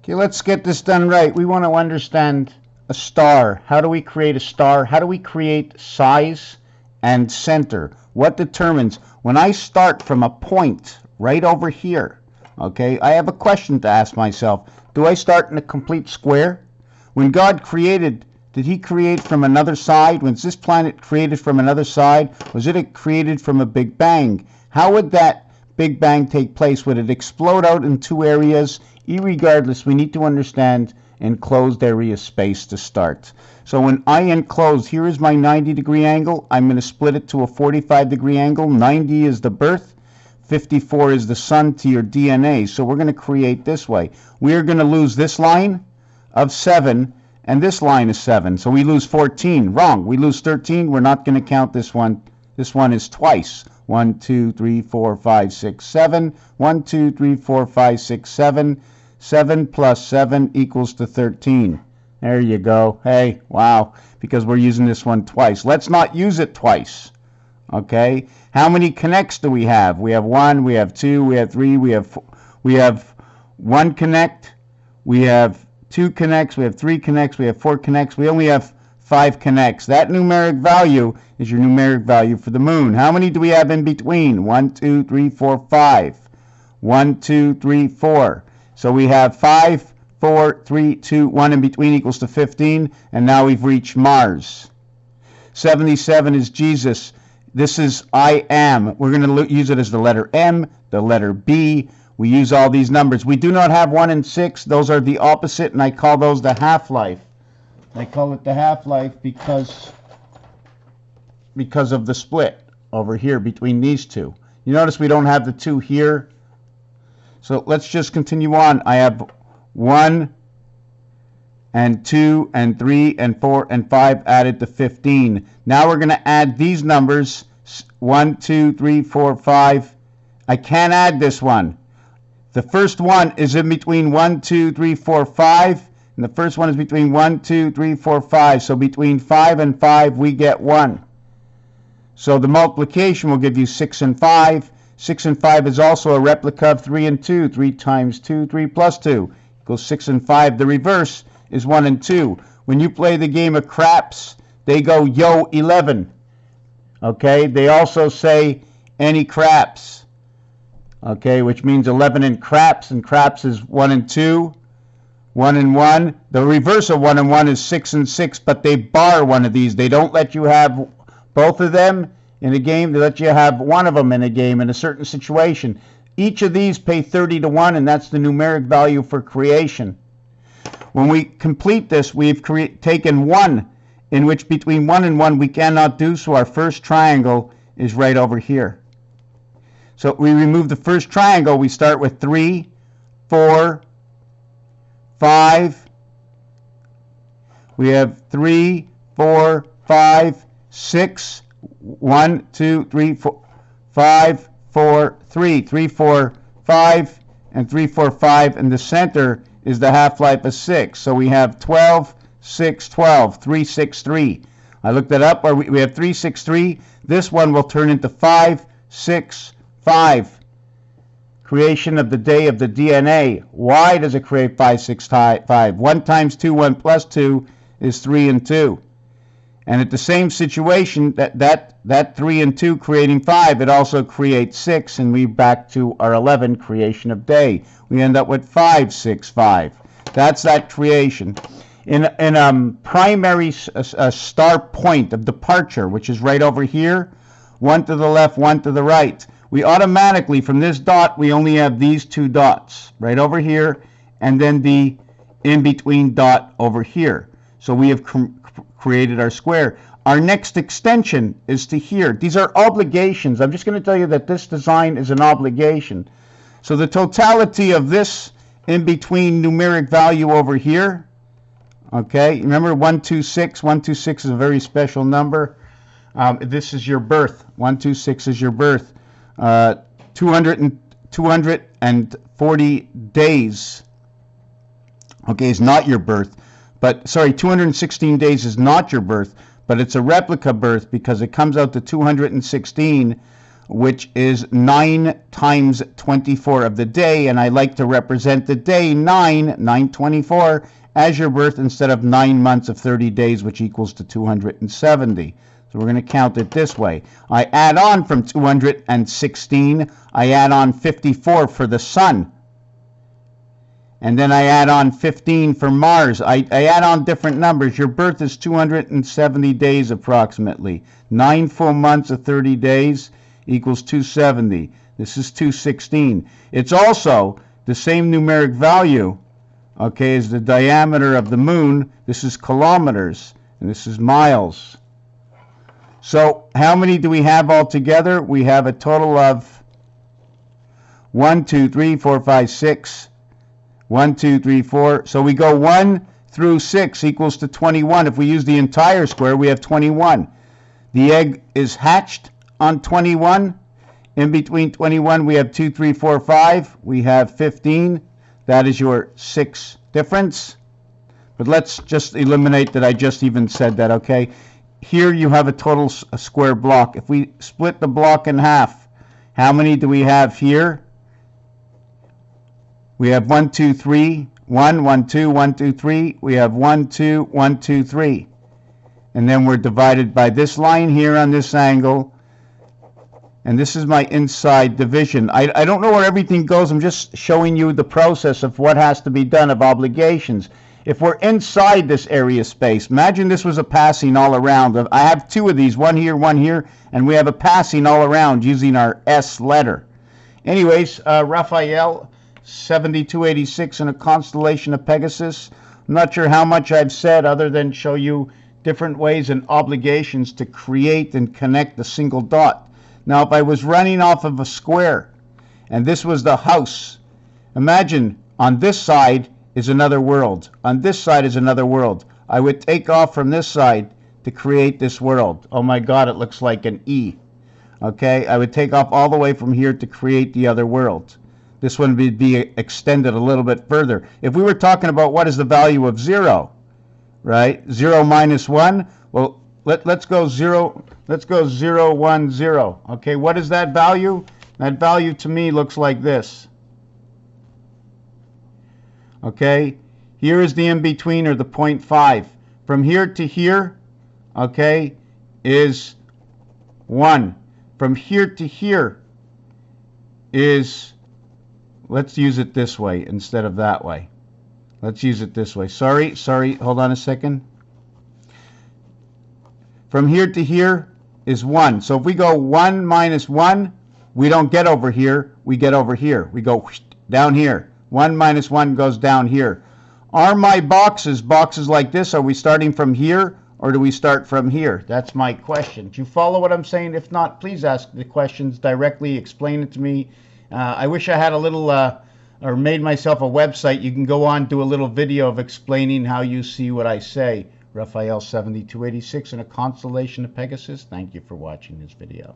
Okay, let's get this done right. We want to understand a star. How do we create a star? How do we create size and center? What determines when I start from a point right over here? Okay, I have a question to ask myself. Do I start in a complete square? When God created, did he create from another side? Was this planet created from another side? Was it created from a Big Bang? How would that Big Bang take place? Would it explode out in two areas? Irregardless, we need to understand enclosed area space to start. So when I enclose, here is my 90-degree angle. I'm going to split it to a 45-degree angle. 90 is the birth. 54 is the sun to your DNA. So we're going to create this way. We are going to lose this line of 7, and this line is 7. So we lose 14. Wrong. We lose 13. We're not going to count this one. This one is twice. 1, 2, 3, 4, 5, 6, 7. 1, 2, 3, 4, 5, 6, 7. 7 plus 7 equals to 13. There you go. Hey, wow, because we're using this one twice. Let's not use it twice. Okay? How many connects do we have? We have 1, we have 2, we have 3, we have 1 connect, we have 2 connects, we have 3 connects, we have 4 connects. We only have 5 connects. That numeric value is your numeric value for the moon. How many do we have in between? 1, 2, 3, 4, 5. 1, 2, 3, 4. So we have 5, 4, 3, 2, 1 in between equals to 15, and now we've reached Mars. 77 is Jesus. This is I am. We're going to use it as the letter M, the letter B. We use all these numbers. We do not have 1 and 6. Those are the opposite, and I call those the half-life. I call it the half-life because of the split over here between these two. You notice we don't have the 2 here. So let's just continue on. I have 1 and 2 and 3 and 4 and 5 added to 15. Now we're going to add these numbers. 1, 2, 3, 4, 5. I can't add this one. The first one is in between 1, 2, 3, 4, 5. And the first one is between 1, 2, 3, 4, 5. So between 5 and 5 we get 1. So the multiplication will give you 6 and 5. 6 and 5 is also a replica of 3 and 2. 3 times 2, 3 plus 2 equals 6 and 5. The reverse is 1 and 2. When you play the game of craps, they go yo 11. Okay, they also say any craps. Okay, which means 11 in craps, and craps is 1 and 2. 1 and 1. The reverse of 1 and 1 is 6 and 6, but they bar one of these. They don't let you have both of them in a game. They let you have one of them in a game in a certain situation. Each of these pay 30 to 1, and that's the numeric value for creation. When we complete this, we've taken 1, in which between 1 and 1 we cannot do, so our first triangle is right over here. So we remove the first triangle. We start with 3, 4, 5. We have 3, 4, 5, 6. 1, 2, 3, 4, 5, 4, 3. 3, 4, 5, and 3, 4, 5. And the center is the half-life of 6. So we have 12, 6, 12, 3, 6, 3. I looked that up. We have 3, 6, 3. This one will turn into 5, 6, 5. Creation of the day of the DNA. Why does it create 5, 6, 5? 1 times 2, 1 plus 2 is 3 and 2. And at the same situation, that 3 and 2 creating 5, it also creates 6, and we back to our 11 creation of day. We end up with 5, 6, 5. That's that creation. In primary star point of departure, which is right over here, 1 to the left, 1 to the right, we automatically, from this dot, we only have these 2 dots, right over here, and then the in-between dot over here. So we have created our square. Our next extension is to here. These are obligations. I'm just going to tell you that this design is an obligation. So the totality of this in-between numeric value over here, okay, remember 126. 126 is a very special number. This is your birth. 126 is your birth. 240 days, okay, is not your birth. But, sorry, 216 days is not your birth, but it's a replica birth because it comes out to 216 which is 9 times 24 of the day, and I like to represent the day 9/9/24 as your birth instead of 9 months of 30 days, which equals to 270. So we're going to count it this way. I add on from 216, I add on 54 for the sun. And then I add on 15 for Mars. I add on different numbers. Your birth is 270 days approximately. 9 full months of 30 days equals 270. This is 216. It's also the same numeric value, okay, as the diameter of the moon. This is kilometers, and this is miles. So how many do we have altogether? We have a total of 1, 2, 3, 4, 5, 6. 1, 2, 3, 4. So we go 1 through 6 equals to 21. If we use the entire square, we have 21. The egg is hatched on 21. In between 21, we have 2, 3, 4, 5. We have 15. That is your 6 difference. But let's just eliminate that I just even said that, okay? Here you have a total square block. If we split the block in half, how many do we have here? We have 1, 2, 3, 1, 1, 2, 1, 2, 3. We have 1, 2, 1, 2, 3. And then we're divided by this line here on this angle. And this is my inside division. I don't know where everything goes. I'm just showing you the process of what has to be done of obligations. If we're inside this area space, imagine this was a passing all around. I have 2 of these, one here, and we have a passing all around using our S letter. Anyways, Raphael 7286 in a constellation of Pegasus. I'm not sure how much I've said other than show you different ways and obligations to create and connect a single dot. Now, if I was running off of a square and this was the house, imagine on this side is another world. On this side is another world. I would take off from this side to create this world. Oh my God, it looks like an E. Okay, I would take off all the way from here to create the other world. This one would be extended a little bit further. If we were talking about what is the value of 0, right? 0 minus 1. Well, let's go 0. Let's go 0, 1, 0. Okay, what is that value? That value to me looks like this. Okay, here is the in-between, or the 0.5. From here to here, okay, is 1. From here to here is, let's use it this way instead of that way. Let's use it this way. Sorry, hold on a second. From here to here is 1. So if we go 1 minus 1, we don't get over here, we get over here. We go down here. 1 minus 1 goes down here. Are my boxes like this? Are we starting from here, or do we start from here? That's my question. Do you follow what I'm saying? If not, please ask the questions directly. Explain it to me. I wish I had a little, or made myself a website. You can go on, do a little video of explaining how you see what I say. Raphael 7286 in a constellation of Pegasus. Thank you for watching this video.